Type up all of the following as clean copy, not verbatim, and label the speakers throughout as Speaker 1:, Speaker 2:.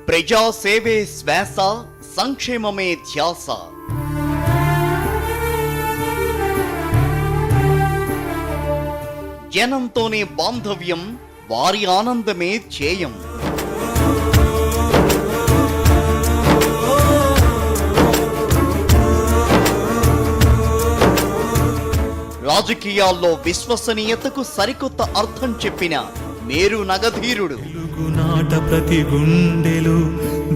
Speaker 1: ప్రజా సేవే శ్వాస, సంక్షేమమే ధ్యాస. జనంతోనే బాంధవ్యం, వారి ఆనందమే ధ్యేయం. రాజకీయాల్లో విశ్వసనీయతకు సరికొత్త అర్థం చెప్పిన మేరు నగధీరుడు.
Speaker 2: నాట ప్రతి గుండెలు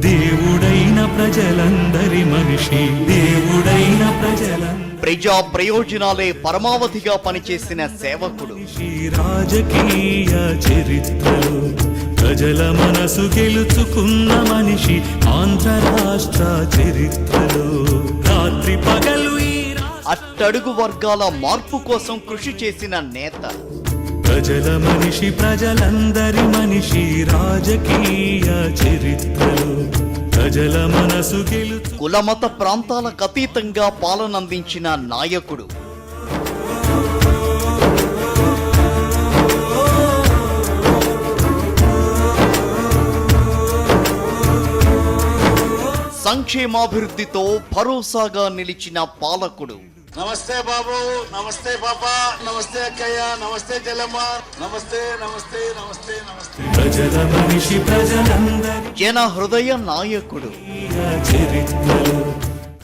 Speaker 2: దేవుడైన ప్రజలందరి మనిషి, దేవుడైన
Speaker 1: ప్రజా ప్రయోజనాలే పరమావధిగా పనిచేసిన సేవకుడు.
Speaker 2: రాజకీయ చరిత్రలో ప్రజల మనసు గెలుచుకున్న మనిషి, ఆంధ్ర రాష్ట్ర చరిత్రలో రాత్రి పగలు
Speaker 1: అట్టడుగు వర్గాల మార్పు కోసం కృషి చేసిన నేత.
Speaker 2: ప్రజల మనిషి, ప్రజలందరి మనిషి, రాజకీయ చరిత్రలో ప్రజల మనసు గెలుచు
Speaker 1: కులమత ప్రాంతాలకు అతీతంగా పాలనందించిన నాయకుడు. సంక్షేమాభివృద్ధితో భరోసాగా నిలిచిన పాలకుడు.
Speaker 3: నమస్తే బాబు, నమస్తే పాప, నమస్తే అక్కయ్య, నమస్తే చెల్లమ్మ, నమస్తే నమస్తే నమస్తే నమస్తే.
Speaker 2: ప్రజల మనిషి, ప్రజలందరి
Speaker 1: జన హృదయ నాయకుడు.
Speaker 2: చరిత్రలో